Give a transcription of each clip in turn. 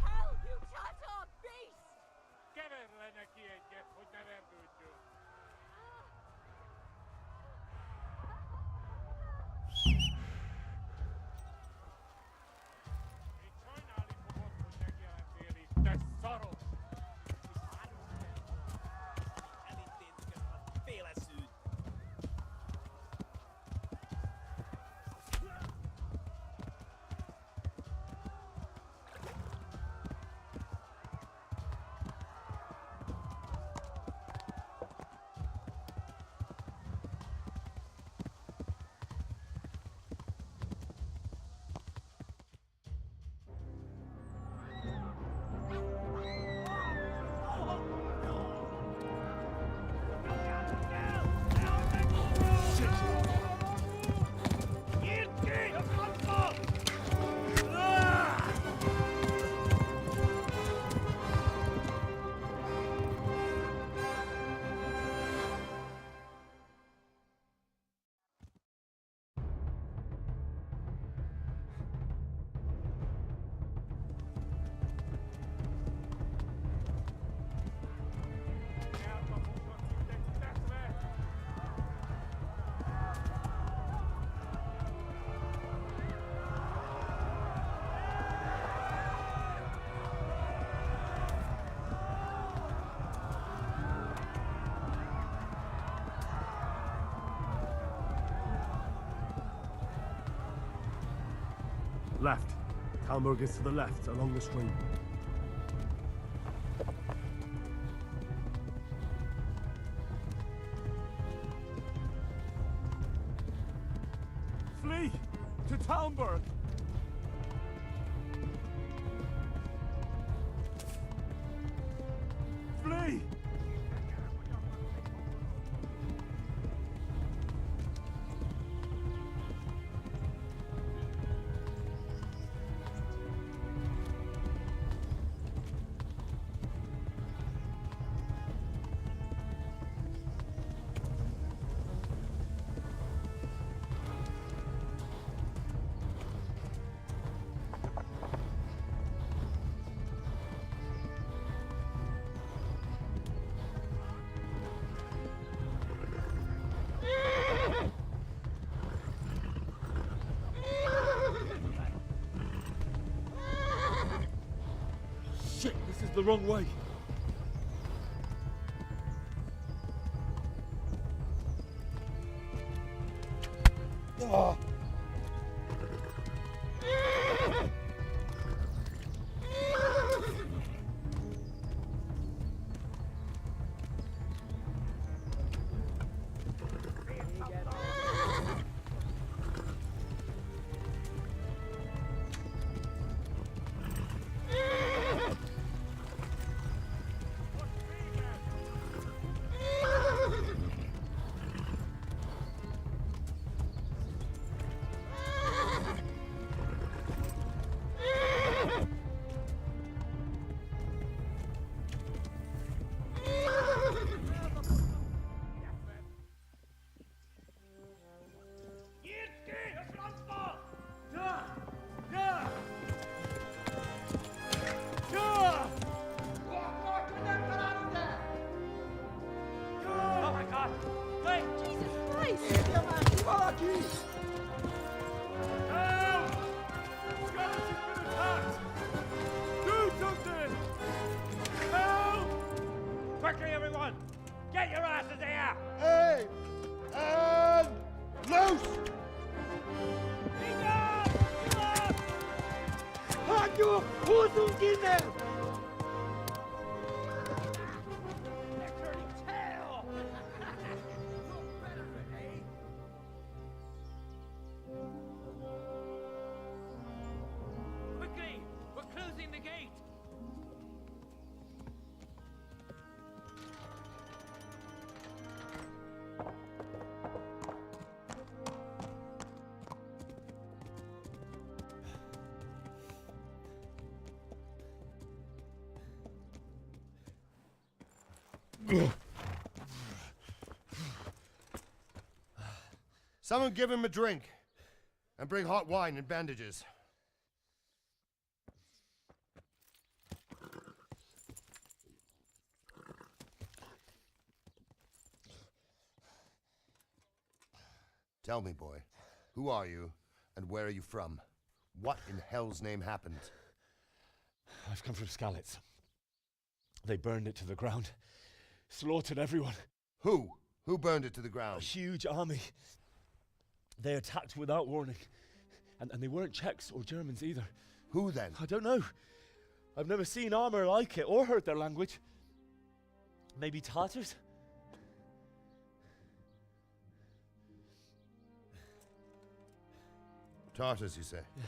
hell, you Tatar beast! Keverle neki egyet, hogy ne vergődjön. Még sajnálni fogod, hogy megjelentél itt, te szaros! Elintézzük ezt a féleszűt! Left. Talmberg is to the left, along the stream. Flee! To Talmberg! Flee! Shit, this is the wrong way. Oh. Quickly, everyone! Get your asses here! Hey! And loose! Hagyjuk! Húzzunk innen! Quickly! We're closing the gate! Someone give him a drink. And bring hot wine and bandages. Tell me, boy, who are you and where are you from? What in hell's name happened? I've come from Skalitz. They burned it to the ground. Slaughtered everyone. Who? Who burned it to the A ground? huge army. They attacked without warning. And they weren't Czechs or Germans either. Who then? I don't know. I've never seen armor like it or heard their language. Maybe Tatars? Tartars, you say? Yeah.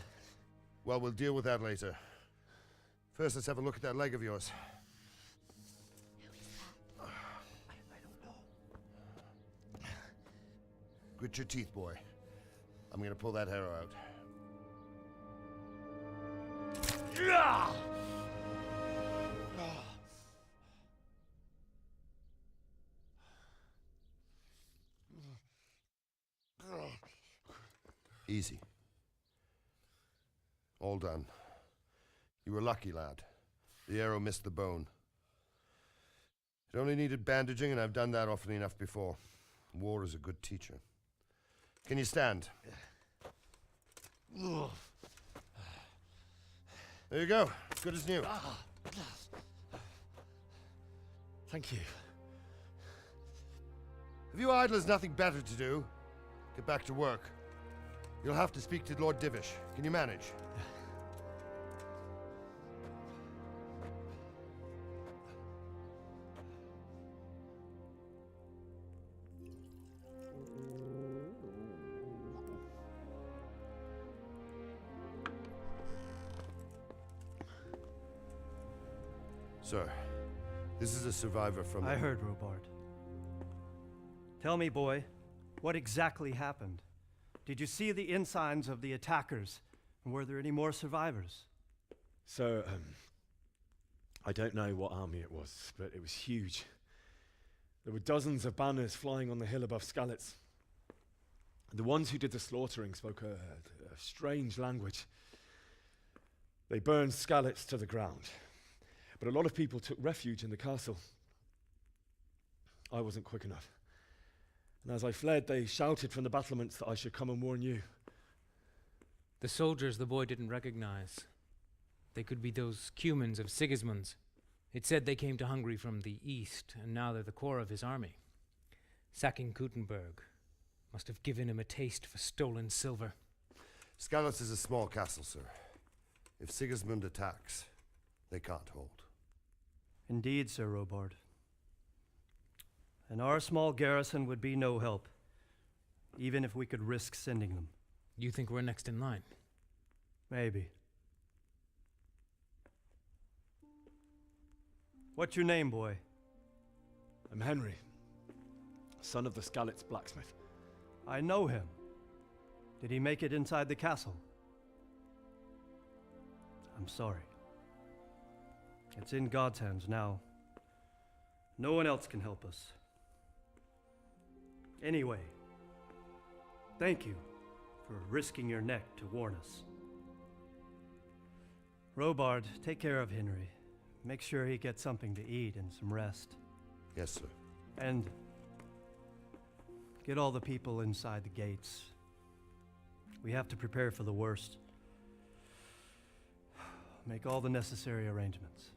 Well, we'll deal with that later. First, let's have a look at that leg of yours. I don't know. Grit your teeth, boy. I'm gonna pull that arrow out. Easy. All done. You were lucky, lad. The arrow missed the bone. It only needed bandaging, and I've done that often enough before. War is a good teacher. Can you stand? There you go. Good as new. Thank you. If you idlers nothing better to do, get back to work. You'll have to speak to Lord Divish. Can you manage? Sir, this is a survivor from... I heard, Robard. Tell me, boy, what exactly happened? Did you see the ensigns of the attackers? And were there any more survivors? So, I don't know what army it was, but it was huge. There were dozens of banners flying on the hill above Skalitz. The ones who did the slaughtering spoke a strange language. They burned Skalitz to the ground. But a lot of people took refuge in the castle. I wasn't quick enough. And as I fled, they shouted from the battlements that I should come and warn you. The soldiers the boy didn't recognize. They could be those Cumans of Sigismund's. It said they came to Hungary from the east, and now they're the core of his army. Sacking Gutenberg must have given him a taste for stolen silver. Skalitz is a small castle, sir. If Sigismund attacks, they can't hold. Indeed, Sir Robard. And our small garrison would be no help, even if we could risk sending them. You think we're next in line? Maybe. What's your name, boy? I'm Henry, son of the Skalitz blacksmith. I know him. Did he make it inside the castle? I'm sorry. It's in God's hands now. No one else can help us. Anyway, thank you for risking your neck to warn us. Robard, take care of Henry. Make sure he gets something to eat and some rest. Yes, sir. And get all the people inside the gates. We have to prepare for the worst. Make all the necessary arrangements.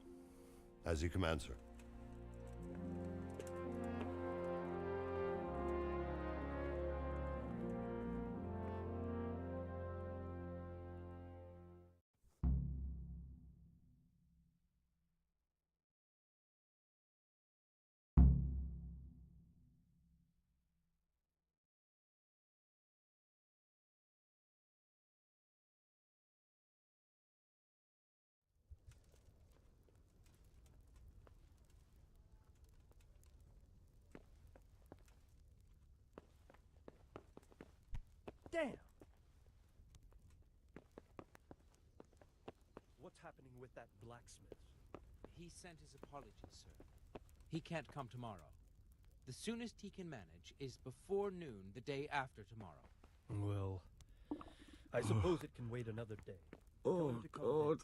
As you command, sir. Damn! What's happening with that blacksmith? He sent his apologies, sir. He can't come tomorrow. The soonest he can manage is before noon the day after tomorrow. Well, I suppose it can wait another day. Tell Oh, him to come in. God.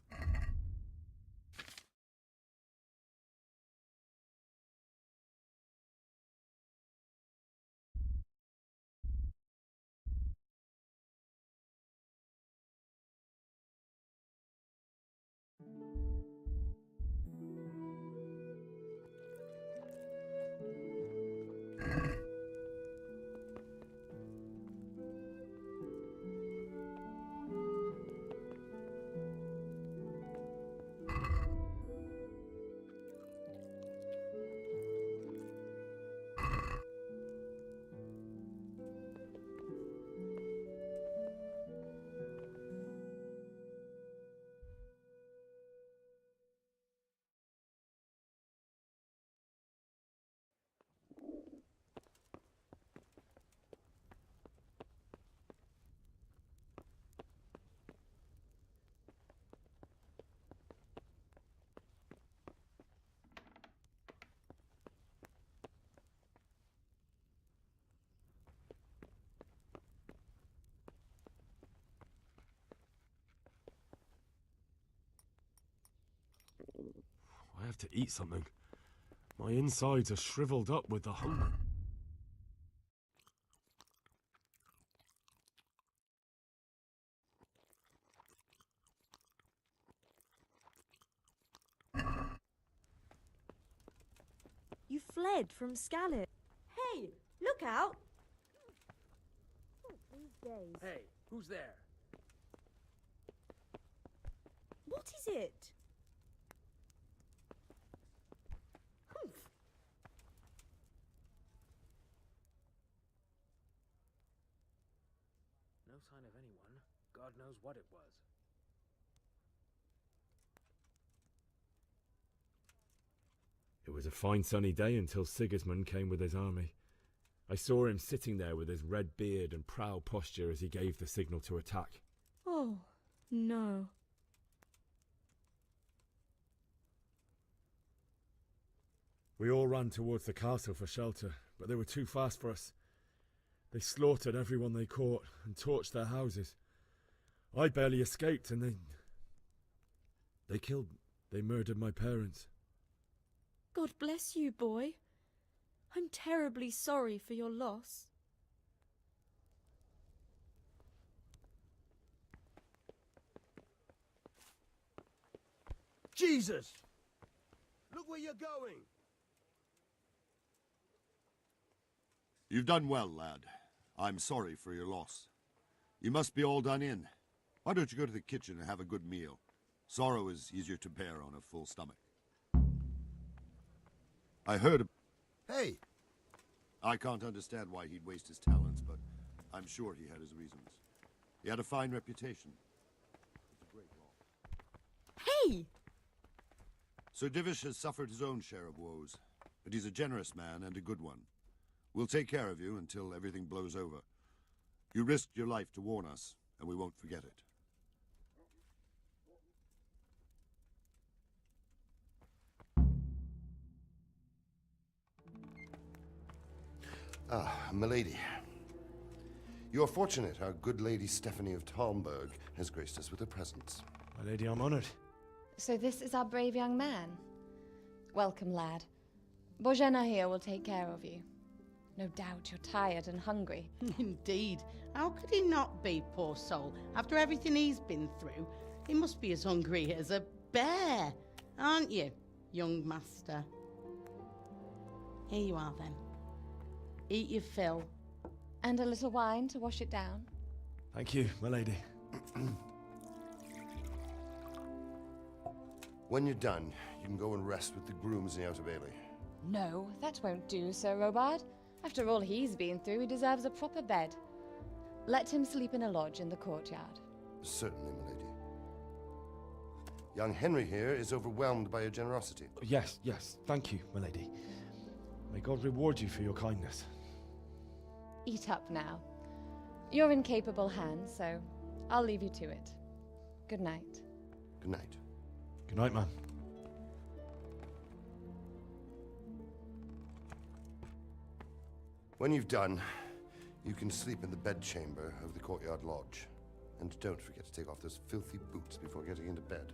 I have to eat something. My insides are shriveled up with the hunger. You fled from Skalitz. Hey, look out! These days. Hey, who's there? What is it? Humph. No sign of anyone. God knows what it was. It was a fine sunny day until Sigismund came with his army. I saw him sitting there with his red beard and proud posture as he gave the signal to attack. Oh, no. We all ran towards the castle for shelter, but they were too fast for us. They slaughtered everyone they caught and torched their houses. I barely escaped, and they murdered my parents. God bless you, boy. I'm terribly sorry for your loss. Jesus! Look where you're going! You've done well, lad. I'm sorry for your loss. You must be all done in. Why don't you go to the kitchen and have a good meal? Sorrow is easier to bear on a full stomach. I heard... Hey! I can't understand why he'd waste his talents, but I'm sure he had his reasons. He had a fine reputation. It's a great loss. Hey! Sir Divish has suffered his own share of woes, but he's a generous man and a good one. We'll take care of you until everything blows over. You risked your life to warn us, and we won't forget it. Ah, milady. You are fortunate our good lady Stephanie of Talmberg has graced us with her presence. My lady, I'm honoured. So this is our brave young man. Welcome, lad. Bozhena here will take care of you. No doubt you're tired and hungry. Indeed. How could he not be, poor soul? After everything he's been through, he must be as hungry as a bear, aren't you, young master? Here you are, then. Eat your fill. And a little wine to wash it down. Thank you, my lady. When you're done, you can go and rest with the grooms in the Outer Bailey. No, that won't do, Sir Robard. After all he's been through, he deserves a proper bed. Let him sleep in a lodge in the courtyard. Certainly, milady. Young Henry here is overwhelmed by your generosity. Yes, thank you, my lady. May God reward you for your kindness. Eat up now. You're in capable hands, so I'll leave you to it. Good night. Good night. Good night, man. When you've done, You can sleep in the bedchamber of the courtyard lodge. And don't forget to take off those filthy boots before getting into bed.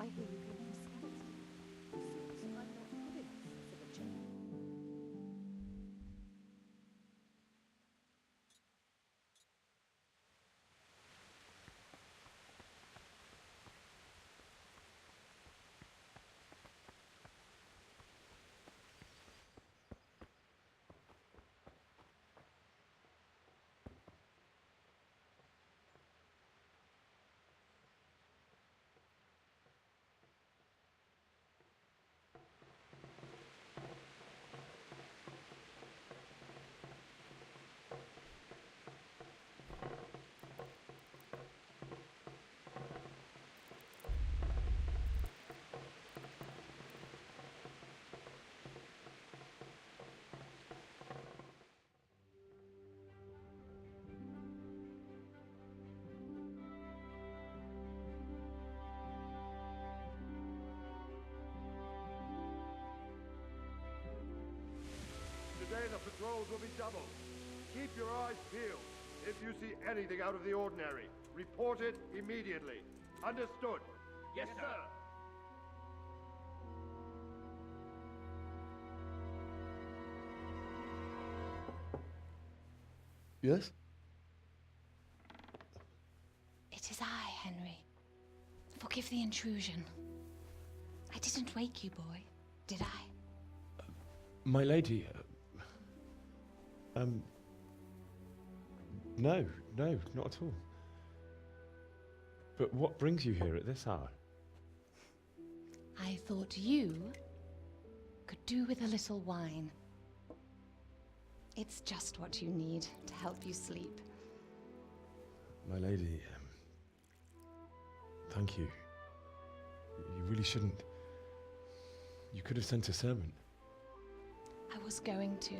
I hear you came from Skalitz. I'm not good enough for the job. Today the patrols will be doubled. Keep your eyes peeled. If you see anything out of the ordinary, report it immediately. Understood? Yes, sir. Yes? It is I, Henry. Forgive the intrusion. I didn't wake you, boy, did I? My lady, no, not at all. But what brings you here at this hour? I thought you could do with a little wine. It's just what you need to help you sleep. My lady, thank you. You really shouldn't. You could have sent a servant. I was going to,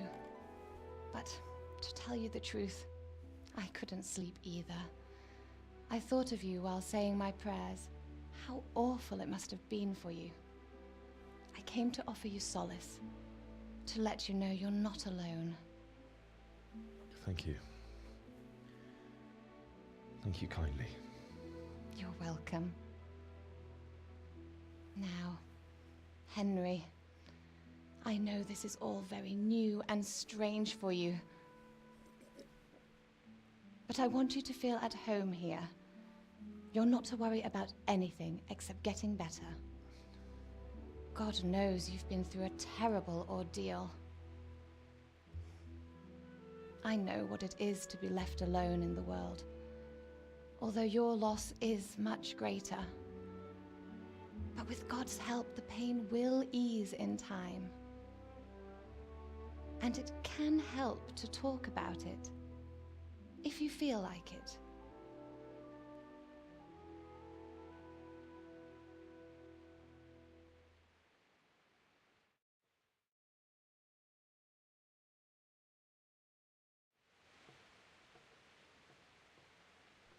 but to tell you the truth, I couldn't sleep either. I thought of you while saying my prayers. How awful it must have been for you. I came to offer you solace, to let you know you're not alone. Thank you. Thank you kindly. You're welcome. Now, Henry, I know this is all very new and strange for you, but I want you to feel at home here. You're not to worry about anything except getting better. God knows you've been through a terrible ordeal. I know what it is to be left alone in the world, although your loss is much greater. But with God's help, the pain will ease in time. And it can help to talk about it, if you feel like it.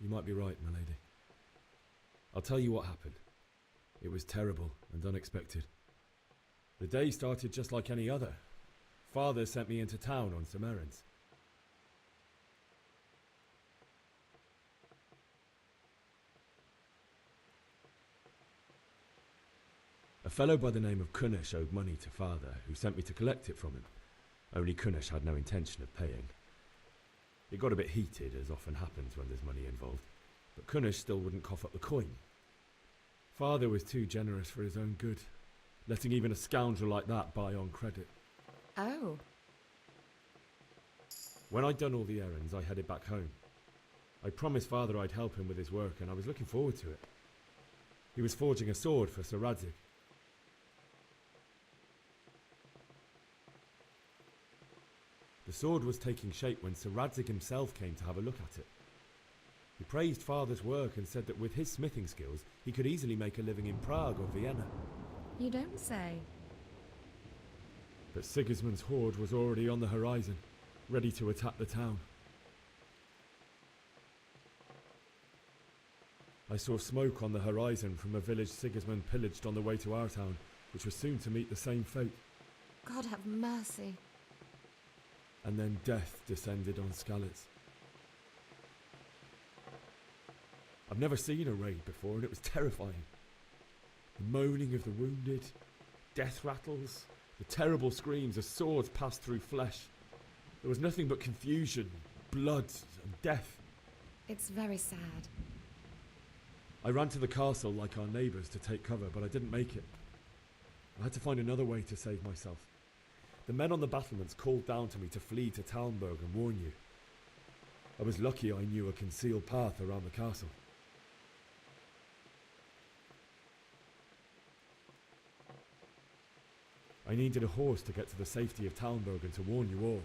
You might be right, my lady. I'll tell you what happened. It was terrible and unexpected. The day started just like any other. Father sent me into town on some errands. A fellow by the name of Kunnish owed money to Father, who sent me to collect it from him. Only Kunnish had no intention of paying. It got a bit heated, as often happens when there's money involved, but Kunnish still wouldn't cough up the coin. Father was too generous for his own good, letting even a scoundrel like that buy on credit. Oh. When I'd done all the errands, I headed back home. I promised Father I'd help him with his work, and I was looking forward to it. He was forging a sword for Sir Radzig. The sword was taking shape when Sir Radzig himself came to have a look at it. He praised Father's work and said that with his smithing skills, he could easily make a living in Prague or Vienna. You don't say. But Sigismund's horde was already on the horizon, ready to attack the town. I saw smoke on the horizon from a village Sigismund pillaged on the way to our town, which was soon to meet the same fate. God have mercy. And then death descended on Skalitz. I've never seen a raid before, and it was terrifying. The moaning of the wounded, death rattles, the terrible screams as swords passed through flesh. There was nothing but confusion, blood, and death. It's very sad. I ran to the castle like our neighbours to take cover, but I didn't make it. I had to find another way to save myself. The men on the battlements called down to me to flee to Talmberg and warn you. I was lucky I knew a concealed path around the castle. I needed a horse to get to the safety of Talmberg and to warn you all.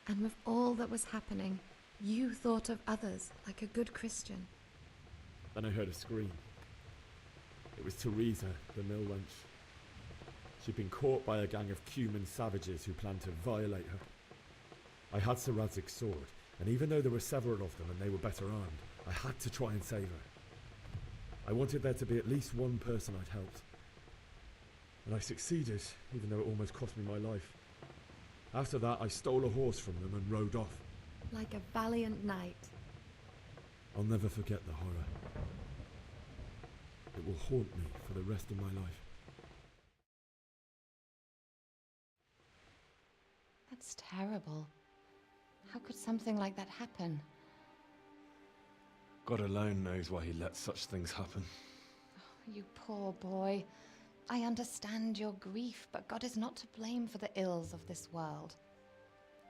And with all that was happening, you thought of others like a good Christian. Then I heard a scream. It was Teresa, the mill wench. She'd been caught by a gang of Cuman savages who planned to violate her. I had Sir Radzig's sword, and even though there were several of them and they were better armed, I had to try and save her. I wanted there to be at least one person I'd helped. And I succeeded, even though it almost cost me my life. After that, I stole a horse from them and rode off. Like a valiant knight. I'll never forget the horror. It will haunt me for the rest of my life. That's terrible. How could something like that happen? God alone knows why he lets such things happen. Oh, you poor boy. I understand your grief, but God is not to blame for the ills of this world.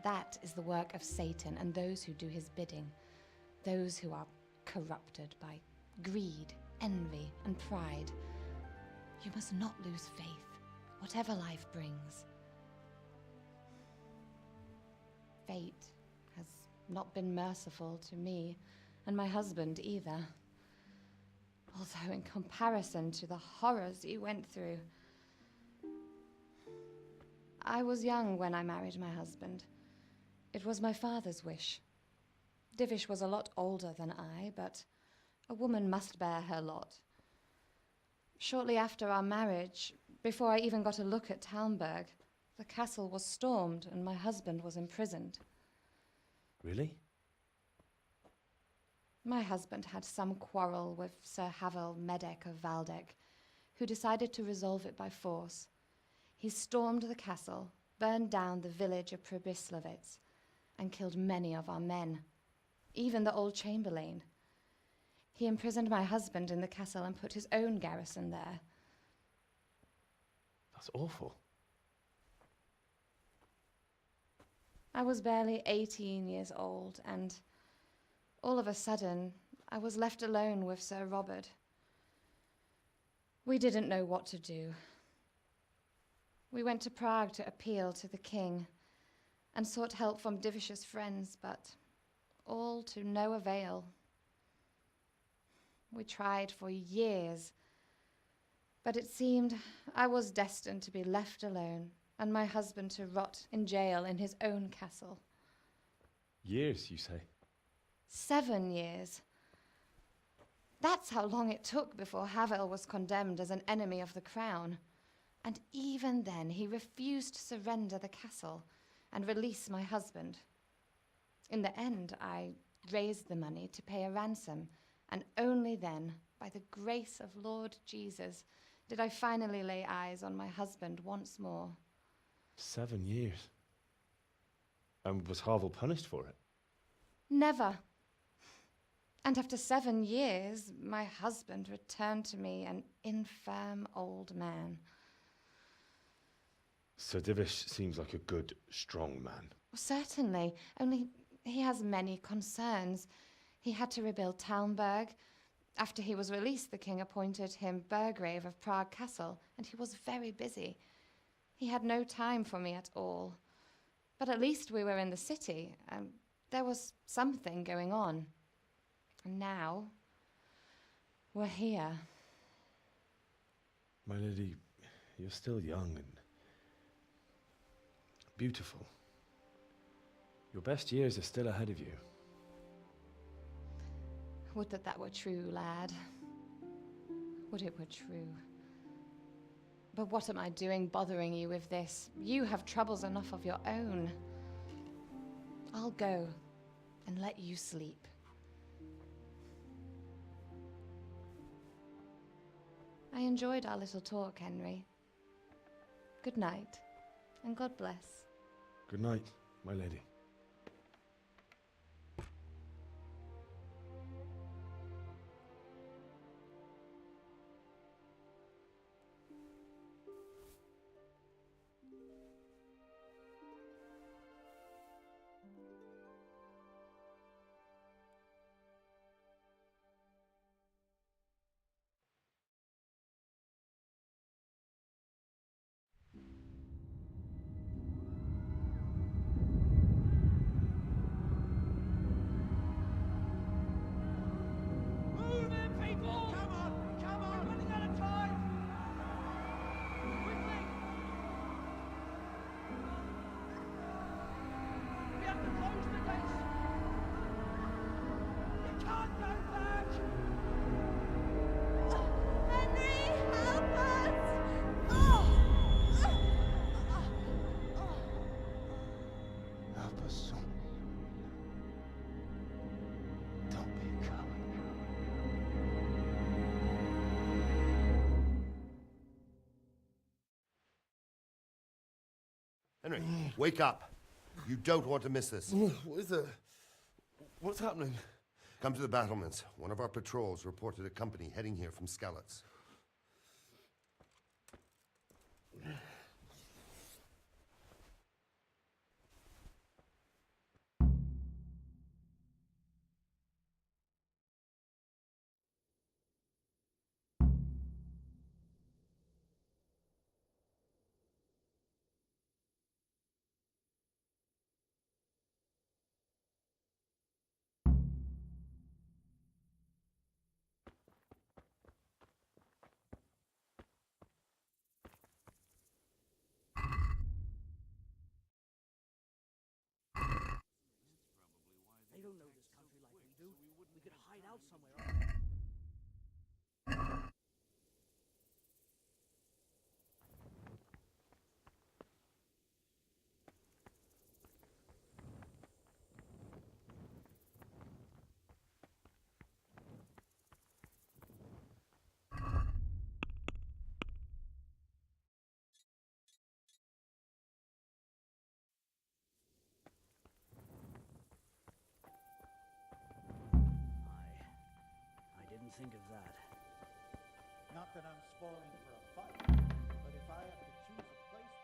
That is the work of Satan and those who do his bidding. Those who are corrupted by greed, envy, and pride. You must not lose faith, whatever life brings. Fate has not been merciful to me, and my husband either. Although in comparison to the horrors you went through. I was young when I married my husband. It was my father's wish. Divish was a lot older than I, but a woman must bear her lot. Shortly after our marriage, before I even got a look at Talmberg, the castle was stormed and my husband was imprisoned. Really? My husband had some quarrel with Sir Havel Medek of Valdek, who decided to resolve it by force. He stormed the castle, burned down the village of Bugsliverence, and killed many of our men, even the old chamberlain. He imprisoned my husband in the castle and put his own garrison there. That's awful. I was barely 18 years old, and all of a sudden, I was left alone with Sir Robert. We didn't know what to do. We went to Prague to appeal to the king and sought help from Divish's friends, but all to no avail. We tried for years, but it seemed I was destined to be left alone and my husband to rot in jail in his own castle. Years, you say? 7 years. That's how long it took before Havel was condemned as an enemy of the crown. And even then he refused to surrender the castle and release my husband. In the end, I raised the money to pay a ransom, and only then, by the grace of Lord Jesus, did I finally lay eyes on my husband once more. 7 years. And was Havel punished for it? Never. And after 7 years, my husband returned to me an infirm old man. Sir Divish seems like a good, strong man. Certainly, only he has many concerns. He had to rebuild Talmberg. After he was released, the king appointed him Burgrave of Prague Castle, and he was very busy. He had no time for me at all. But at least we were in the city, and there was something going on. And now, we're here. My lady, you're still young and beautiful. Your best years are still ahead of you. Would that were true, lad. Would it were true. But what am I doing bothering you with this? You have troubles enough of your own. I'll go and let you sleep. I enjoyed our little talk, Henry. Good night, and God bless. Good night, my lady. Henry, wake up. You don't want to miss this. What is it? What's happening? Come to the battlements. One of our patrols reported a company heading here from Skalitz. They don't know this country like we do. We could hide out somewhere. I didn't think of that. Not that I'm spoiling for a fight, but if I have to choose a place...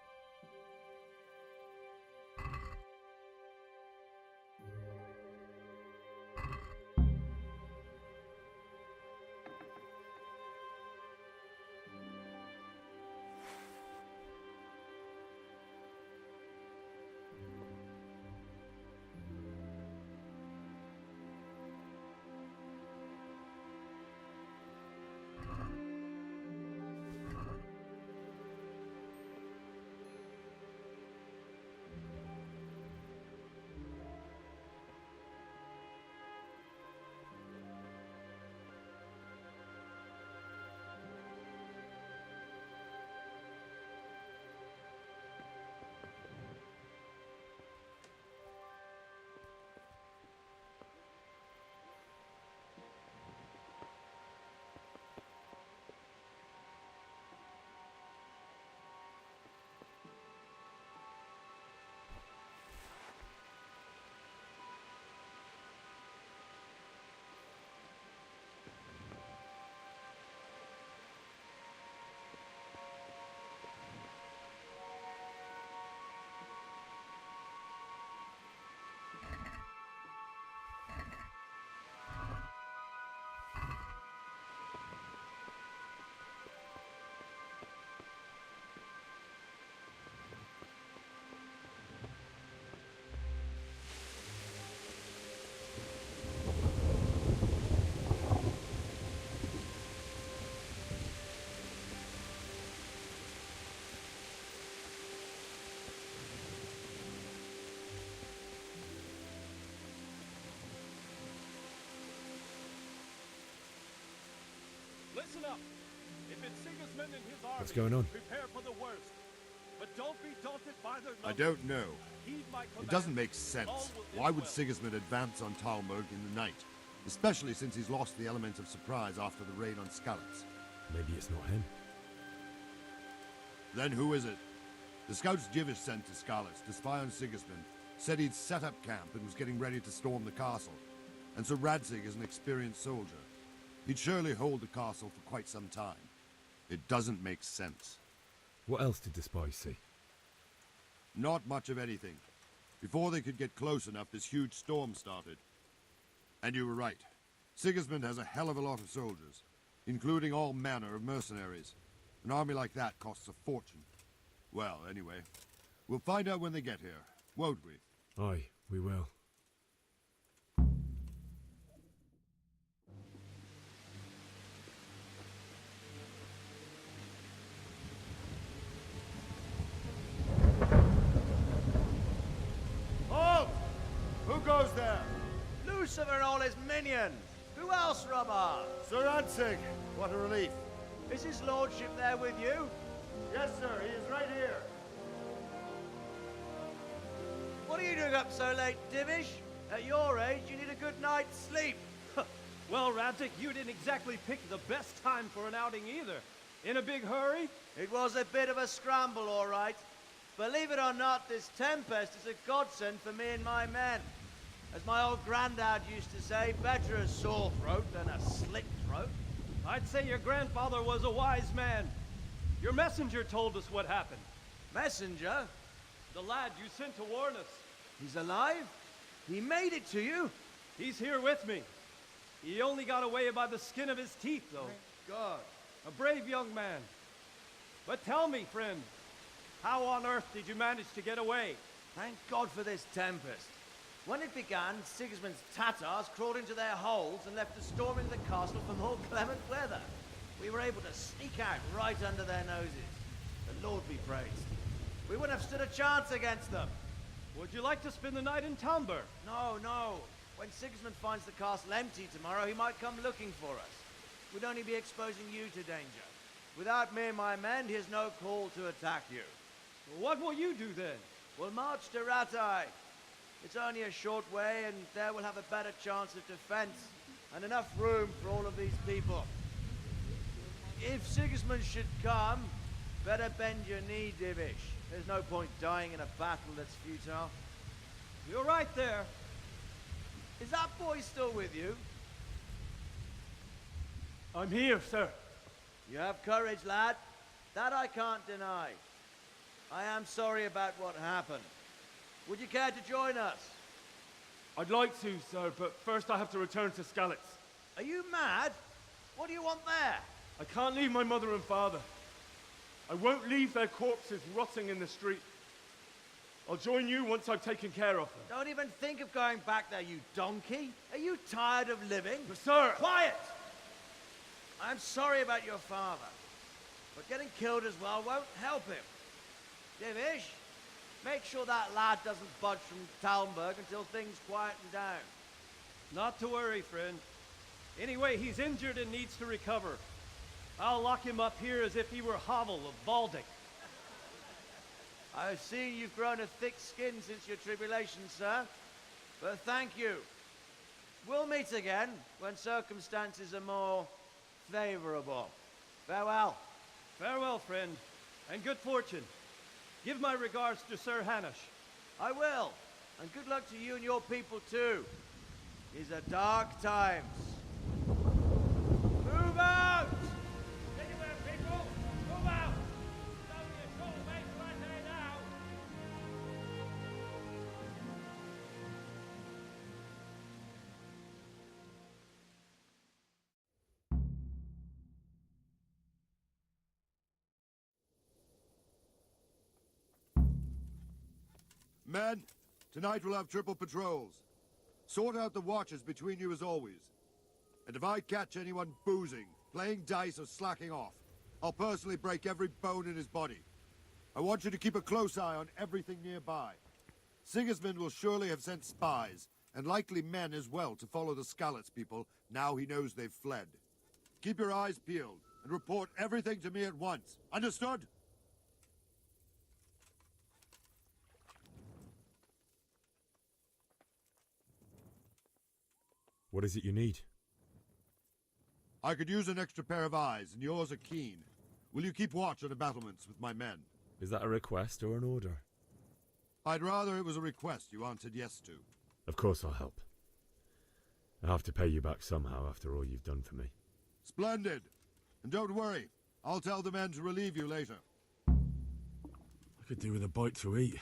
Listen up. If it's Sigismund and his army, What's going on? prepare for the worst. But don't be daunted by their numbers. I don't know. Heed my It command. doesn't make All sense. will end Why would well. Sigismund advance on Talmberg in the night? Especially since he's lost the element of surprise after the raid on Skalitz. Maybe it's not him. Then who is it? The scouts Divish sent to Skalitz to spy on Sigismund said he'd set up camp and was getting ready to storm the castle. And so Radzig is an experienced soldier. He'd surely hold the castle for quite some time. It doesn't make sense. What else did the spies see? Not much of anything. Before they could get close enough, this huge storm started. And you were right. Sigismund has a hell of a lot of soldiers, including all manner of mercenaries. An army like that costs a fortune. Well, anyway, we'll find out when they get here, won't we? Aye, we will. Halt! Who goes there? Lucifer and all his minions. Who else, Robber? Sir Radzig. What a relief. Is his lordship there with you? Yes, sir. He is right here. What are you doing up so late, Divish? At your age, you need a good night's sleep. Well, Radzig, you didn't exactly pick the best time for an outing either. In a big hurry? It was a bit of a scramble, all right. Believe it or not, this tempest is a godsend for me and my men. As my old granddad used to say, better a sore throat than a slit throat. I'd say your grandfather was a wise man. Your messenger told us what happened. Messenger? The lad you sent to warn us. He's alive? He made it to you? He's here with me. He only got away by the skin of his teeth, though. Thank God. A brave young man. But tell me, friend, how on earth did you manage to get away? Thank God for this tempest. When it began, Sigismund's Tatars crawled into their holes and left us storming the castle for more clement weather. We were able to sneak out right under their noses. The Lord be praised. We wouldn't have stood a chance against them. Would you like to spend the night in Talmberg? No, no. When Sigismund finds the castle empty tomorrow, he might come looking for us. We'd only be exposing you to danger. Without me and my men, he has no call to attack you. What will you do then? We'll march to Ratai. It's only a short way, and there we'll have a better chance of defense and enough room for all of these people. If Sigismund should come, better bend your knee, Divish. There's no point dying in a battle that's futile. You're right there. Is that boy still with you? I'm here, sir. You have courage, lad. That I can't deny. I am sorry about what happened. Would you care to join us? I'd like to, sir, but first I have to return to Skalitz. Are you mad? What do you want there? I can't leave my mother and father. I won't leave their corpses rotting in the street. I'll join you once I've taken care of them. Don't even think of going back there, you donkey. Are you tired of living? But sir! Quiet! I'm sorry about your father, but getting killed as well won't help him. Divish, make sure that lad doesn't budge from Talmberg until things quieten down. Not to worry, friend. Anyway, he's injured and needs to recover. I'll lock him up here as if he were Havel of Baldic. I've seen you've grown a thick skin since your tribulation, sir. But thank you. We'll meet again when circumstances are more favorable. Farewell. Farewell, friend, and good fortune. Give my regards to Sir Hanush. I will. And good luck to you and your people, too. These are dark times. Move out! Anywhere, people! Move out! It's only a short way to Ratai now. Men, tonight we'll have triple patrols. Sort out the watches between you as always. And if I catch anyone boozing, playing dice or slacking off, I'll personally break every bone in his body. I want you to keep a close eye on everything nearby. Sigismund will surely have sent spies, and likely men as well, to follow the Skalitz people now he knows they've fled. Keep your eyes peeled. and report everything to me at once. Understood? What is it you need? I could use an extra pair of eyes, and yours are keen. Will you keep watch on the battlements with my men? Is that a request or an order? I'd rather it was a request you answered yes to. Of course I'll help. I have to pay you back somehow after all you've done for me. Splendid! And don't worry, I'll tell the men to relieve you later. I could do with a bite to eat.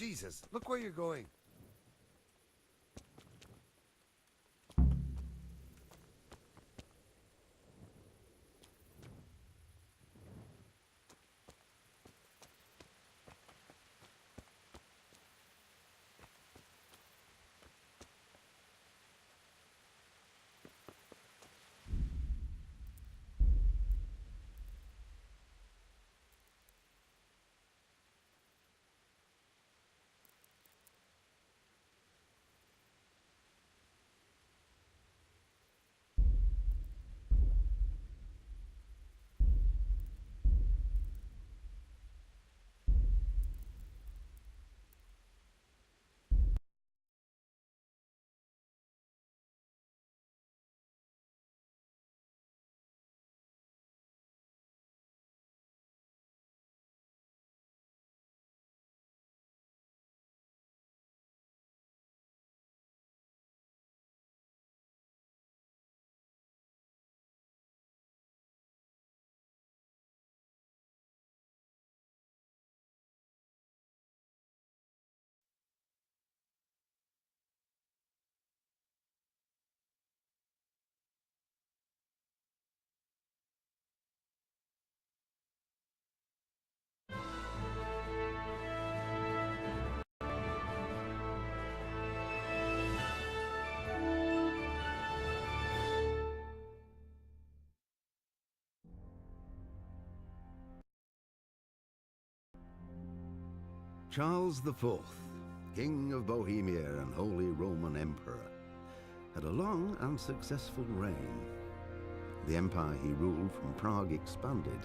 Jesus, look where you're going. Charles IV, King of Bohemia and Holy Roman Emperor, had a long and successful reign. The empire he ruled from Prague expanded,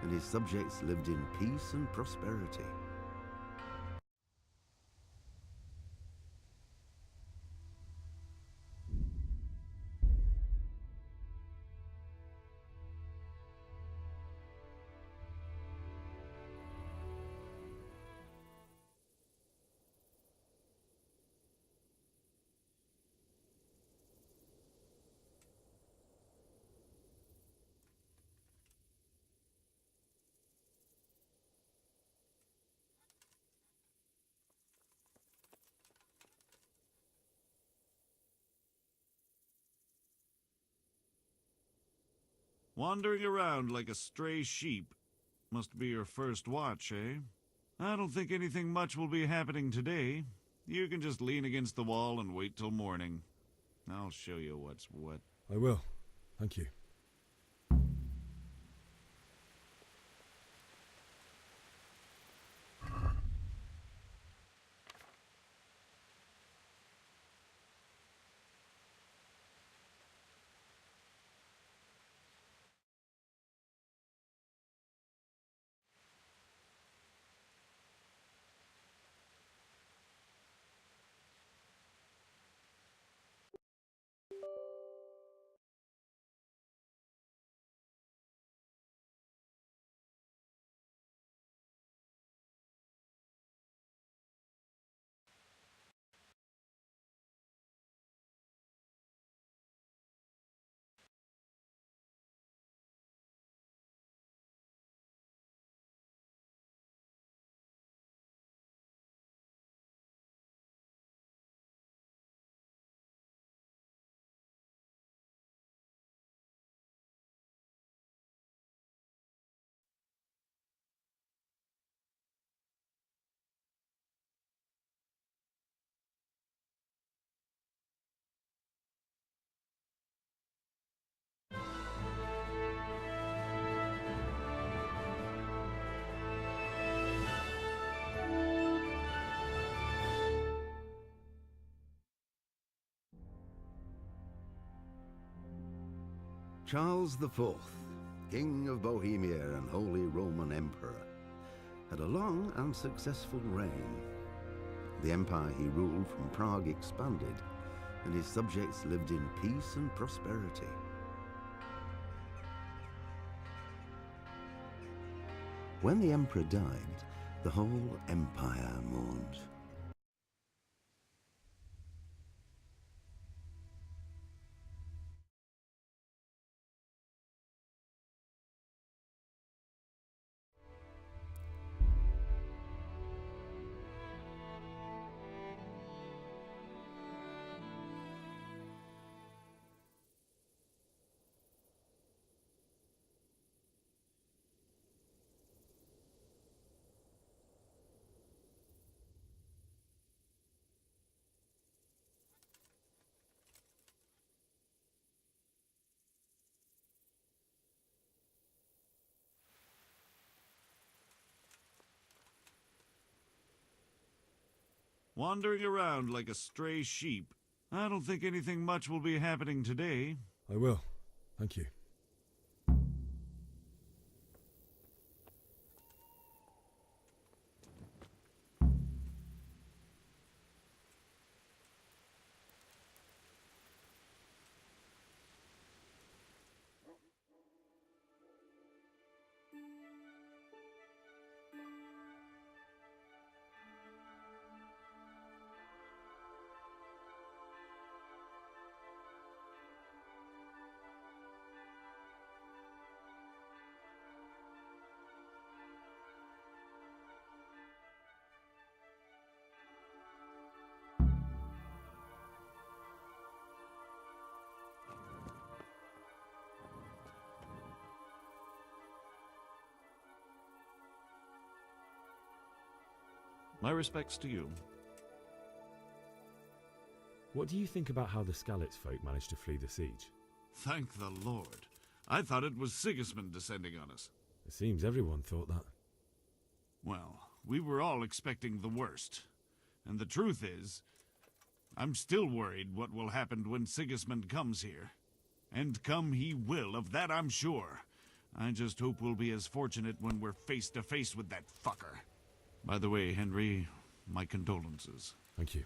and his subjects lived in peace and prosperity. Wandering around like a stray sheep. Must be your first watch, eh? I don't think anything much will be happening today. You can just lean against the wall and wait till morning. I'll show you what's what. I will. Thank you. Charles IV, King of Bohemia and Holy Roman Emperor, had a long and successful reign. The empire he ruled from Prague expanded, and his subjects lived in peace and prosperity. When the emperor died, the whole empire mourned. Wandering around like a stray sheep. I don't think anything much will be happening today. I will. Thank you. My respects to you. What do you think about how the Skalitz folk managed to flee the siege? Thank the Lord. I thought it was Sigismund descending on us. It seems everyone thought that. Well, we were all expecting the worst. And the truth is, I'm still worried what will happen when Sigismund comes here. And come he will, of that I'm sure. I just hope we'll be as fortunate when we're face to face with that fucker. By the way, Henry, my condolences. Thank you.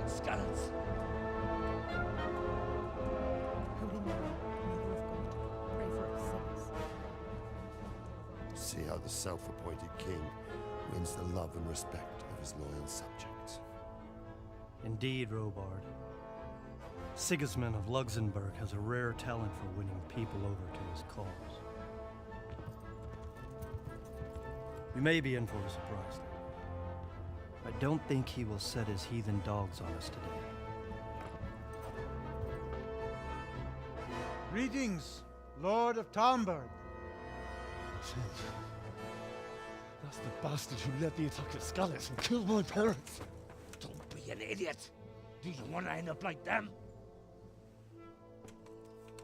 Skalitz. Holy Mary, Mother of God, pray for us sinners. See how the self-appointed king wins the love and respect of his loyal subjects. Indeed, Robard. Sigismund of Luxembourg has a rare talent for winning people over to his cause. We may be in for a surprise, though. I don't think he will set his heathen dogs on us today. Greetings, Lord of Talmberg. That's the bastard who led the attack at Skalitz and killed my parents. Don't be an idiot. Do you want to end up like them?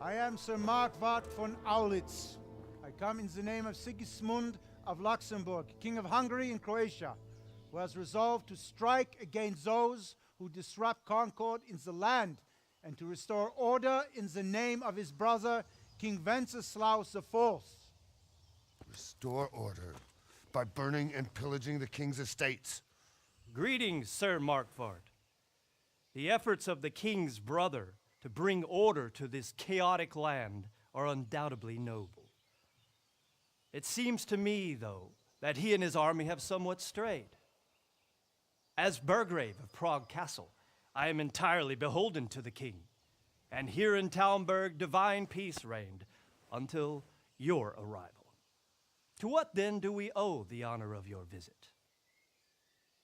I am Sir Markwart von Aulitz. I come in the name of Sigismund of Luxembourg, King of Hungary and Croatia, who has resolved to strike against those who disrupt concord in the land and to restore order in the name of his brother, King Wenceslaus IV. Restore order by burning and pillaging the king's estates. Greetings, Sir Markvard. The efforts of the king's brother to bring order to this chaotic land are undoubtedly noble. It seems to me, though, that he and his army have somewhat strayed. As Burgrave of Prague Castle, I am entirely beholden to the king, and here in Talmberg divine peace reigned until your arrival. To what then do we owe the honor of your visit?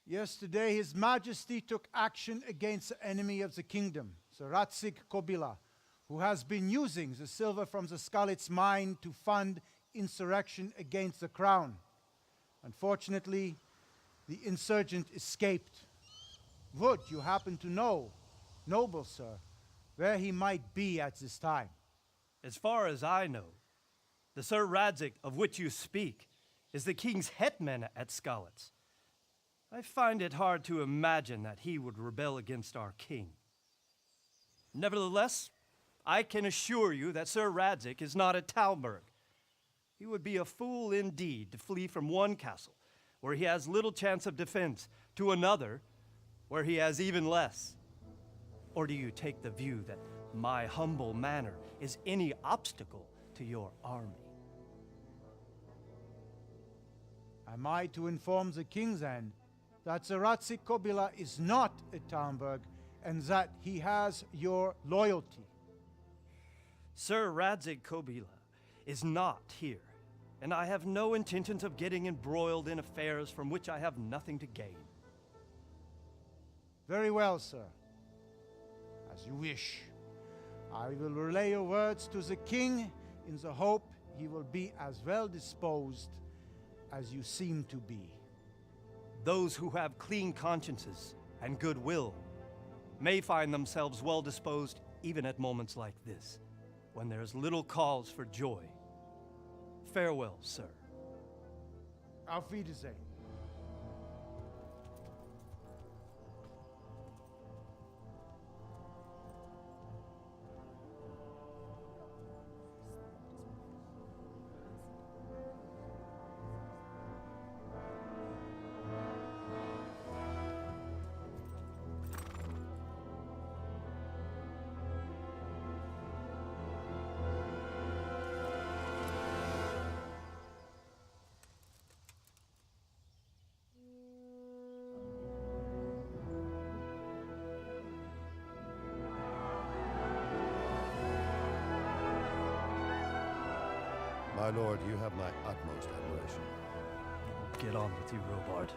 Yesterday, His Majesty took action against the enemy of the kingdom, Sir Radzik Kobila, who has been using the silver from the Skalitz mine to fund insurrection against the crown. Unfortunately, the insurgent escaped. Would you happen to know, noble sir, where he might be at this time? As far as I know, the Sir Radzik of which you speak is the king's hetman at Skalitz. I find it hard to imagine that he would rebel against our king. Nevertheless, I can assure you that Sir Radzik is not at Talmberg. He would be a fool indeed to flee from one castle, where he has little chance of defense, to another, where he has even less. Or do you take the view that my humble manner is any obstacle to your army? Am I to inform the king then that Sir Radzik Kobila is not at Talmberg and that he has your loyalty? Sir Radzik Kobila is not here, and I have no intentions of getting embroiled in affairs from which I have nothing to gain. Very well, sir. As you wish. I will relay your words to the king in the hope he will be as well disposed as you seem to be. Those who have clean consciences and goodwill may find themselves well disposed even at moments like this, when there is little cause for joy. Farewell, sir. Auf Wiedersehen. My lord, you have my utmost admiration. Get on with you, Robard.